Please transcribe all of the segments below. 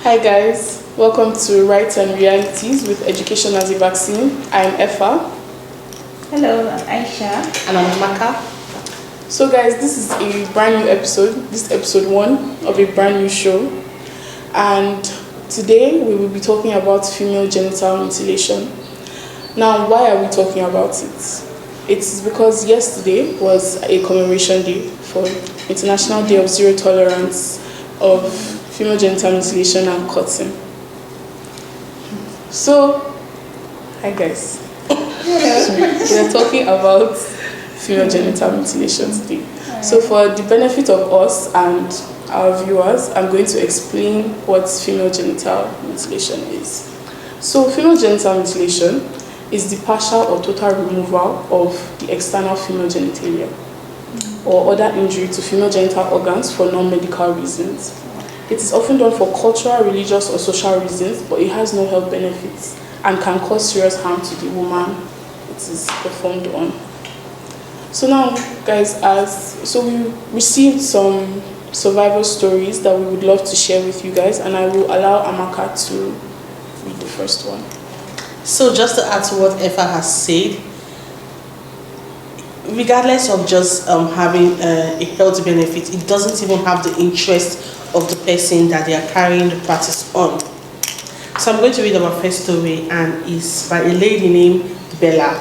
Hi guys, welcome to Rights and Realities with Education as a Vaccine. I'm Effa. Hello, I'm Aisha. And I'm Maka. So guys, this is a brand new episode. This is episode 1 of a brand new show. And today we will be talking about female genital mutilation. Now, why are we talking about it? It's because yesterday was a commemoration day for International Day of Zero Tolerance of female genital mutilation and cutting. So, hi guys. We are talking about female genital mutilation today. So for the benefit of us and our viewers, I'm going to explain what female genital mutilation is. So female genital mutilation is the partial or total removal of the external female genitalia or other injury to female genital organs for non-medical reasons. It is often done for cultural, religious, or social reasons, but it has no health benefits and can cause serious harm to the woman it is performed on. So now, guys, we received some survival stories that we would love to share with you guys, and I will allow Amaka to read the first one. So just to add to what Effa has said, regardless of just having a health benefit, it doesn't even have the interest of the person that they are carrying the practice on. So I'm going to read our first story, and it's by a lady named Bella.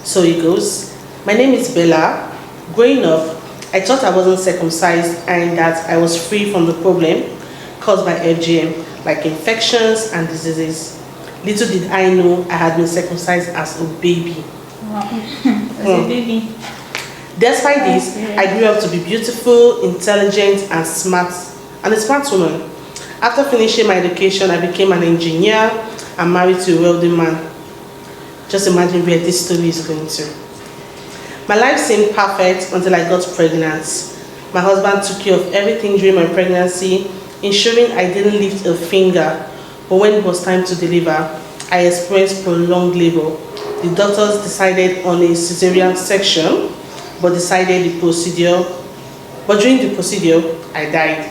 So it goes, my name is Bella. Growing up, I thought I wasn't circumcised and that I was free from the problem caused by FGM, like infections and diseases. Little did I know I had been circumcised as a baby. Wow. As a baby. Despite this, I grew up to be beautiful, intelligent, and a smart woman. After finishing my education, I became an engineer and married to a wealthy man. Just imagine where this story is going to. My life seemed perfect until I got pregnant. My husband took care of everything during my pregnancy, ensuring I didn't lift a finger. But when it was time to deliver, I experienced prolonged labor. The doctors decided on a cesarean section, but during the procedure, I died.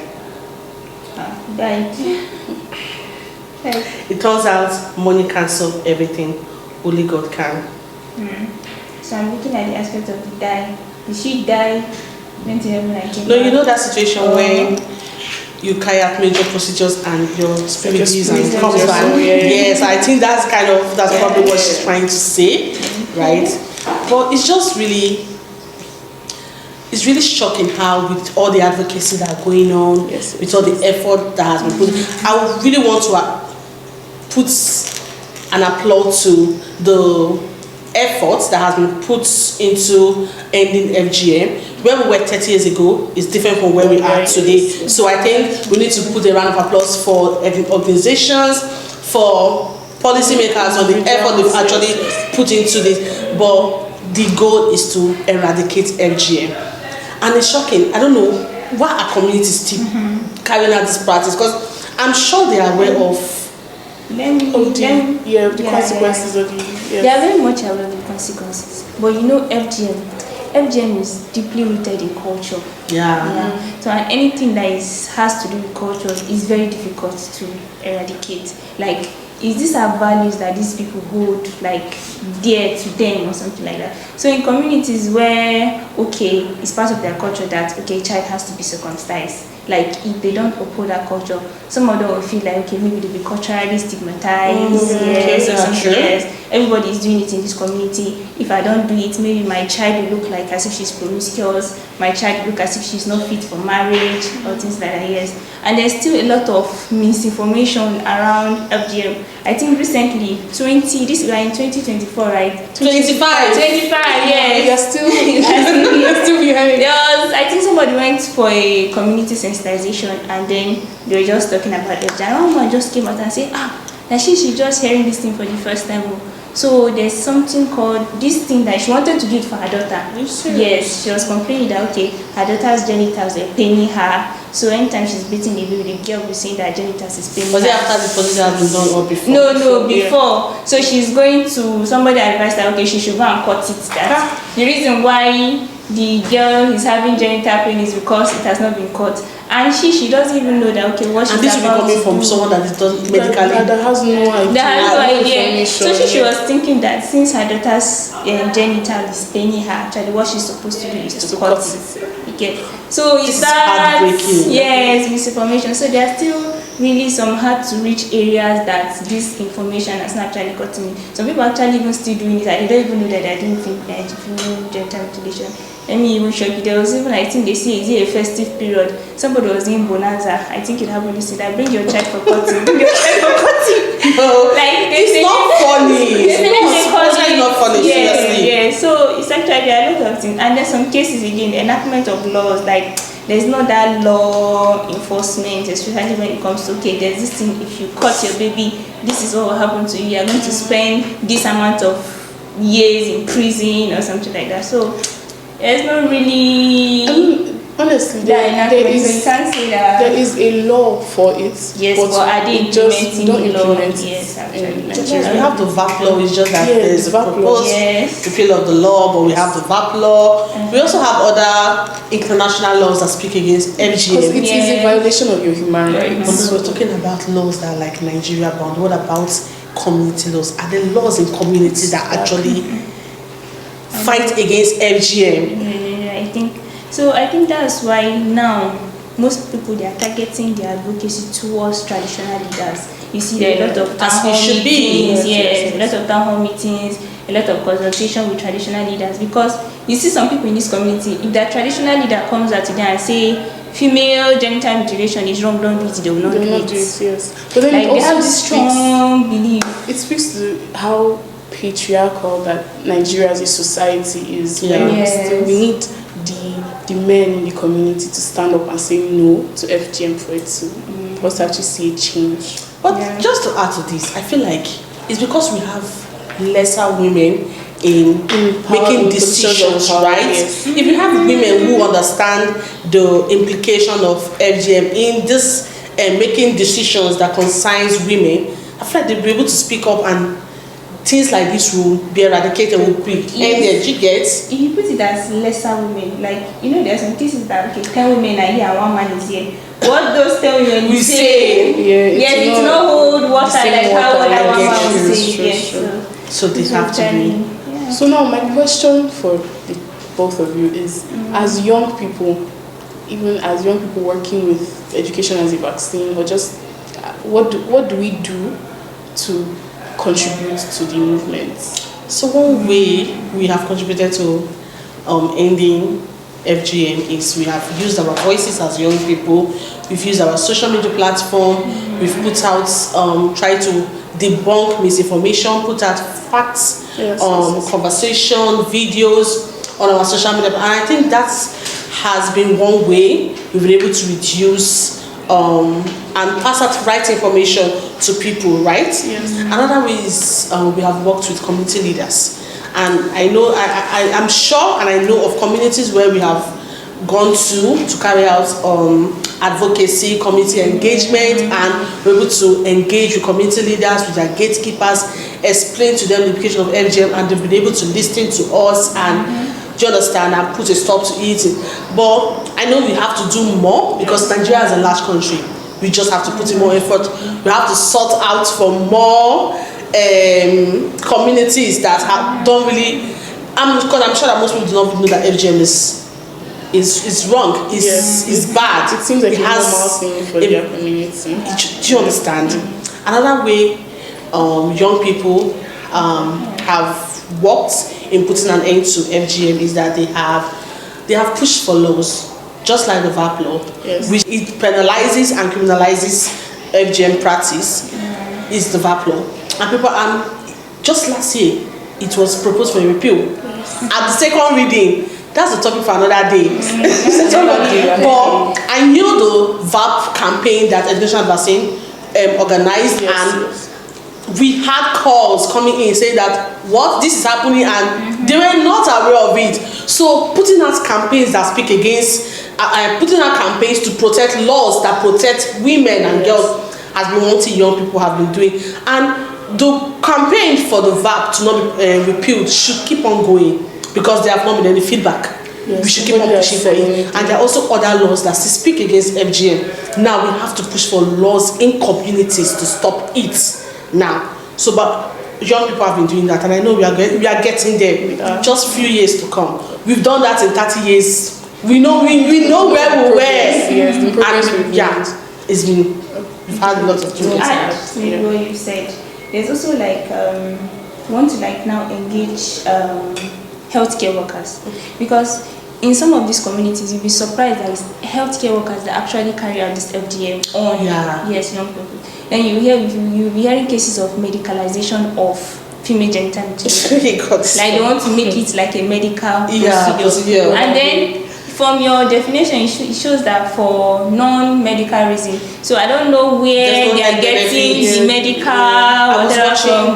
It turns out money can't solve everything, only God can. So I'm looking at the aspect of the die. Did she die? Went to heaven and No, you know that situation where you carry out major procedures and your spirit leaves and it comes back. Yes, I think that's probably what she's trying to say, right? But it's just really shocking how with all the advocacy that are going on, with all the effort that has been put, I really want to put an applaud to the efforts that has been put into ending FGM. Where we were 30 years ago is different from where we are today. So I think we need to put a round of applause for organizations, for policymakers on the effort they've actually put into this. But the goal is to eradicate FGM. And it's shocking. I don't know why our communities still carrying out this practice, because I'm sure they are aware of the consequences of the. They are very much aware of the consequences. But you know, FGM is deeply rooted in culture. So anything that has to do with culture is very difficult to eradicate. Like, is this our values that these people hold like dear to them or something like that? So in communities where it's part of their culture that a child has to be circumcised, like if they don't uphold that culture, some of them will feel like maybe they'll be culturally stigmatized. Everybody is doing it in this community. If I don't do it, maybe my child will look like as if she's promiscuous, my child will look as if she's not fit for marriage or things like that. And there's still a lot of misinformation around FGM. I think recently, we are in 2024, right? 25, You're still behind. I think somebody went for a community sensitization and then they were just talking about FGM. And one woman just came out and said, that she's just hearing this thing for the first time. So there's something called this thing that she wanted to do it for her daughter. Yes, she was complaining that her daughter's genitals were paining her. So anytime she's beating the baby, the girl will be saying that genitals is paining her. Was it after the procedure has been done or before? No, before. So she's going to somebody advised that she should go and cut it. That the reason why the girl is having genital pain is because it has not been cut, and she doesn't even know that what she's about to do. And this will be coming from someone that is done medically. That has no idea. That has no idea. So she was thinking that since her daughter's genital is paining her, actually what she's supposed to do is to cut it. Okay. So it's that, yes, misinformation. So there are still really some hard to reach areas that this information has not actually gotten in. Some people actually even still doing it, and they don't even know that they're doing female genital mutilation. Let me even show you. There was even, I think they say, is it a festive period? Somebody was doing bonanza. I think it happened to say that bring your child for cutting. Bring your child for cutting. No, like it's not funny. It's not funny. Seriously. Yeah. So it's actually a lot of things, and there's some cases again, enactment of laws, like there's not that law enforcement, especially when it comes to, okay, there's this thing, if you cut your baby, this is what will happen to you. You're going to spend this amount of years in prison or something like that. So there's not really. Honestly, there is a law for it. Yes, but are they implementing the law? Yes, actually. We have the VAP law, it's just that there's a proposed repeal of the law, but we have the VAP law. We also have other international laws that speak against FGM. Because it is a violation of your human rights. But we're talking about laws that are like Nigeria bound. What about community laws? Are there laws in communities that actually fight against FGM? I think that's why now most people, they are targeting their advocacy towards traditional leaders. You see, there are a lot of town hall meetings, a lot of town hall meetings, a lot of consultation with traditional leaders, because you see some people in this community, if that traditional leader comes out to them and say female genital mutilation is wrong, don't do it, they will not do it. Yes. But then like, they have this strong belief. It speaks to how patriarchal that Nigeria as a society is. We need the men in the community to stand up and say no to FGM for it to us actually see a change. But just to add to this, I feel like it's because we have lesser women in making decisions, right? Yes. If you have women who understand the implication of FGM in this making decisions that concerns women, I feel like they'll be able to speak up and things like this will be eradicated, will be ended. You get? You put it as lesser women. Like, you know, there are some cases that, okay, 10 women are here and 1 man is here. What those 10 women we say, it's not hold water like how other 1 man will say. So they have to be. Yeah. So now my question for the both of you is, as young people, even as young people working with education as a vaccine, or just what do we do to contribute to the movement? So one way we have contributed to ending FGM is we have used our voices as young people. We've used our social media platform. We've put out, tried to debunk misinformation, put out facts, conversation, videos on our social media. And I think that has been one way we've been able to reduce and pass out right information to people, right? Yes. Another way is we have worked with community leaders. And I know, I'm sure and I know of communities where we have gone to carry out advocacy, community engagement, and we're able to engage with community leaders, with their gatekeepers, explain to them the implication of FGM, and they've been able to listen to us and do you understand, and put a stop to it. But I know we have to do more because Nigeria is a large country. We just have to put in more effort. We have to sort out for more communities that don't really. Because I'm sure that most people do not know that FGM is wrong. Is bad. It seems like it has a normal thing for their community. Do you understand? Another way young people have worked in putting an end to FGM is that they have pushed for laws, just like the VAP law, which it penalizes and criminalizes FGM practice, is the VAP law. And people, just last year, it was proposed for a repeal. At the second reading, that's the topic for another day. But I knew the VAP campaign that Education Vaccine organized, and we had calls coming in saying that what this is happening, and they were not aware of it. So putting out campaigns that speak against, putting out campaigns to protect laws that protect women and girls has been one thing young people have been doing. And the campaign for the VAP to not be repealed should keep on going because there have not been any feedback. we should keep on pushing for it. And there are also other laws that speak against FGM. Now we have to push for laws in communities to stop it now. So, but young people have been doing that, and I know we are getting there. Just few years to come. We've done that in 30 years. We know where we were. Yes, the progress we've made. It's been, we've had lots of changes. And what you said, there's also like want to like now engage healthcare workers, because in some of these communities you'll be surprised that it's healthcare workers that actually carry out this FGM on young people. Then you'll be hearing cases of medicalization of female genital mutilation. Like they want to make it like a medical procedure. And then from your definition, it shows that for non-medical reason. So I don't know where they are getting the medical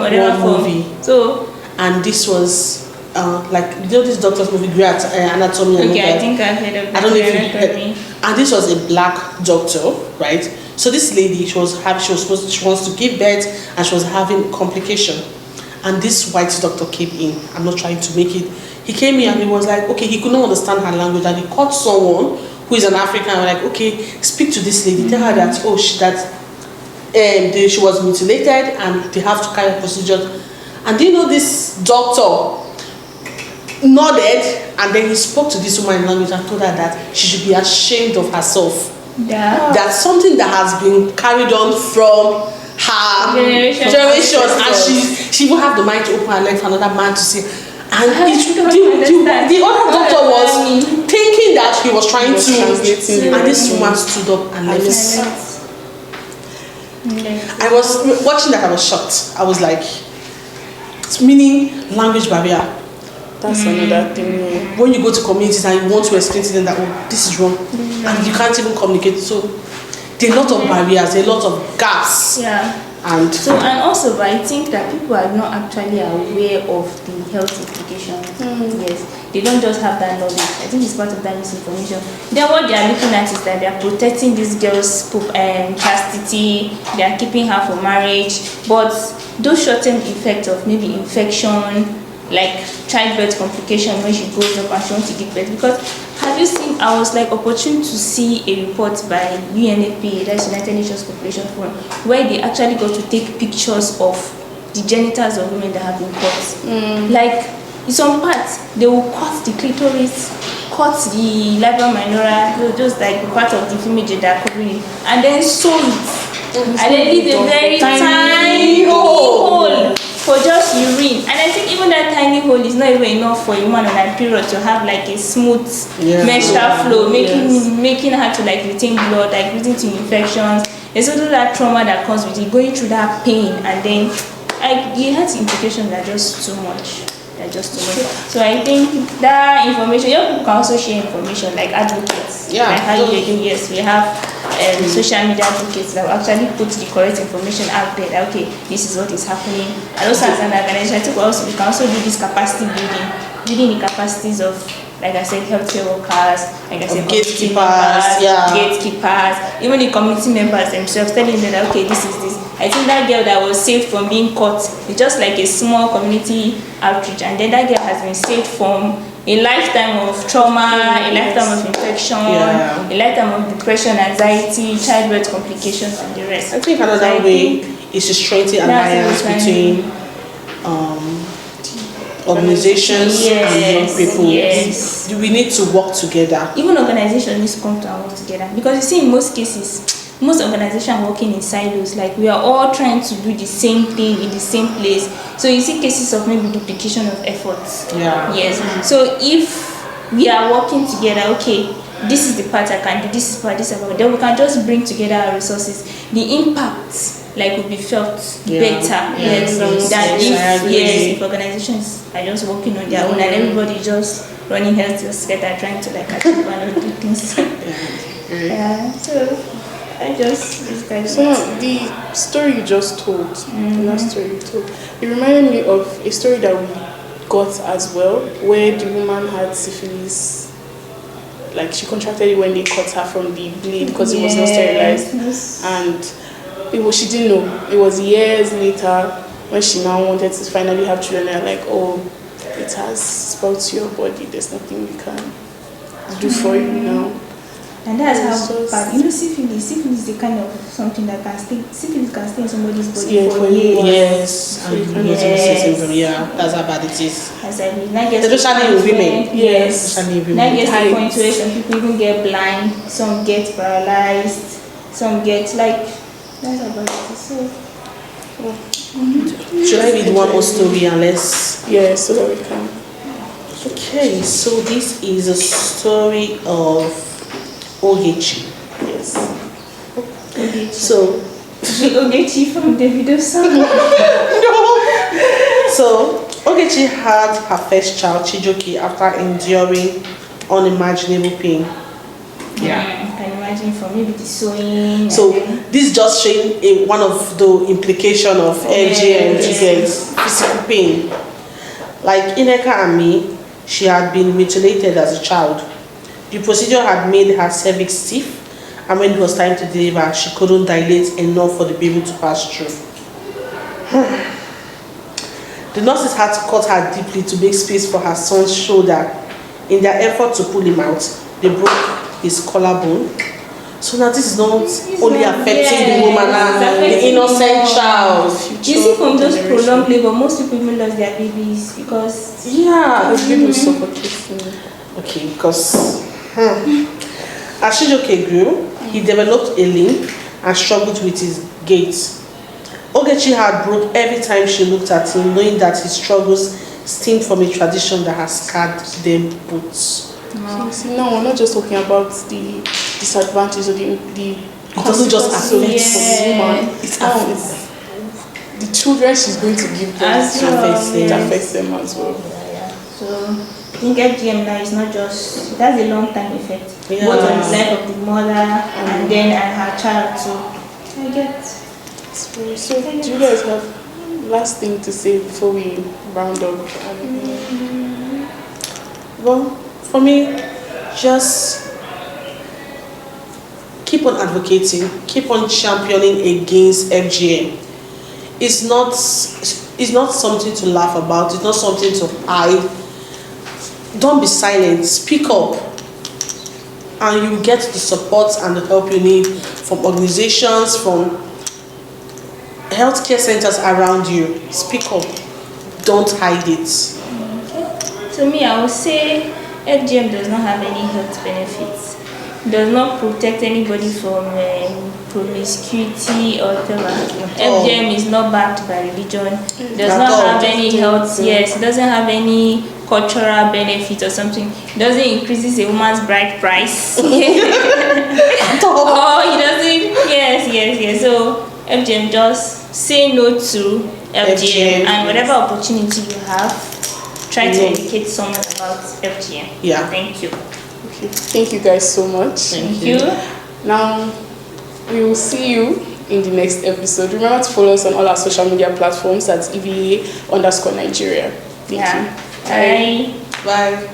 whatever from. So, and this was like this doctor's movie, Great Anatomy. Okay, I think I've heard of that. I don't know if you heard. And this was a black doctor, right? So this lady, she wants to give birth, and she was having complication. And this white doctor came in. I'm not trying to make it. He came in and he was like, okay, he could not understand her language, and he called someone who is an African. And like, okay, speak to this lady. Tell her that she was mutilated and they have to carry a procedure. And do you know this doctor nodded, and then he spoke to this woman in language and told her that she should be ashamed of herself. Yeah. That's something that has been carried on from her generation, and she will have the mind to open her leg for another man to see. And the other doctor was thinking that he was trying to, and this woman stood up and left. I was watching that, I was shocked. I was like, it's meaning language barrier. That's another thing. When you go to communities and you want to explain to them that, oh, this is wrong, and you can't even communicate. So there are a lot of barriers, a lot of gaps. Yeah. And also, but I think that people are not actually aware of the health implications. Yes, they don't just have that knowledge. I think it's part of that misinformation. Then what they are looking at is that they are protecting this girl's chastity, they are keeping her for marriage, but those short-term effects of maybe infection, like childbirth complication when she grows up and she wants to give birth. Because have you seen, I was like opportune to see a report by UNFPA, that's United Nations Population Forum, where they actually got to take pictures of the genitals of women that have been cut. Like in some parts they will cut the clitoris, cut the labia minora, just like the part of the female gender covering it, and then sew it, and then leave a very tiny hole for just urine. And I think even that tiny hole is not even enough for a woman on her period to have like a smooth menstrual flow, making her to like retain blood, like leading to infections. There's also that trauma that comes with it, going through that pain, and then the health implications are just too much. So I think that information, young people can also share information like advocates. Like how you do. Yes, we have social media advocates that will actually put the correct information out there. That, okay, this is what is happening. And also as an organization, I think we can also do this capacity building the capacities of, like I said, healthcare workers, like I said, gatekeepers, even the community members themselves, telling them that, okay, this is this. I think that girl that was saved from being caught is just like a small community outreach, and then that girl has been saved from a lifetime of trauma, a lifetime of infection, a lifetime of depression, anxiety, childbirth complications, and the rest. I think another way is to strengthen alliance between organizations and young people. Yes. We need to work together. Even organizations need to come to and work together, because you see in most cases, most organizations are working in silos. Like we are all trying to do the same thing in the same place. So you see cases of maybe duplication of efforts. Yes. So if we are working together, okay, this is the part I can do, this is part, then we can just bring together our resources. The impact will be felt better than if organizations are just working on their own and everybody just running health together trying to achieve one or two things. So the story you just told, the last story you told, it reminded me of a story that we got as well, where the woman had syphilis. Like she contracted it when they cut her from the blade because it was not sterilized, and she didn't know. It was years later when she now wanted to finally have children. They're like, oh, it has spread to your body. There's nothing we can do for you now. And that's how bad. Syphilis is the kind of something that can stay. Syphilis can stay in somebody's body for years. Yes. Yeah, that's how bad it is. Especially in women. Yes. Especially in women. Now gets to the point where some people even get blind, some get paralyzed, some get that's how bad it is. So. Should I read one more story and let's... Yeah, so that we can. Okay, so this is a story of Ogechi. Yes. Ogechi. So... Ogechi from Davido's song? No! So, Ogechi had her first child, Chijoke, after enduring unimaginable pain. Yeah. I can imagine from maybe the sewing. So this just showing one of the implication of FGM to get physical pain. Like Ineka and me, she had been mutilated as a child. The procedure had made her cervix stiff, and when it was time to deliver, she couldn't dilate enough for the baby to pass through. The nurses had to cut her deeply to make space for her son's shoulder. In their effort to pull him out, they broke his collarbone. So now this is not only affecting the woman and the innocent child. You see, from those prolonged labor, most people even lost their babies because the baby was suffocating. Okay, because as Shijoke grew, he developed a limp and struggled with his gait. Ogechi had broke every time she looked at him, knowing that his struggles stemmed from a tradition that has scarred them both. So, see, now we're not just talking about the disadvantages or the it doesn't just affect the woman. It affects the children she's going to give them. It affects them as well. So I think FGM now is not just, it has a long time effect. Both on the life of the mother and then her child too. I get. So do you guys have last thing to say before we round up? Well, for me, just keep on advocating, keep on championing against FGM. It's not something to laugh about, it's not something to hide. Don't be silent, speak up, and you get the support and the help you need from organizations, from healthcare centers around you. Speak up, don't hide it. To me, I would say FGM does not have any health benefits. It does not protect anybody from promiscuity or whatever. FGM is not backed by religion. It does not have any health. Yes, it doesn't have any cultural benefit or something. It doesn't increase a woman's bride price. Oh, it doesn't. Yes. So FGM, just say no to FGM, and whatever opportunity you have, try to educate someone about FGM. Yeah. Thank you. Okay. Thank you guys so much. Thank you. Now, we will see you in the next episode. Remember to follow us on all our social media platforms at EVA_Nigeria. Thank you. Bye. Bye.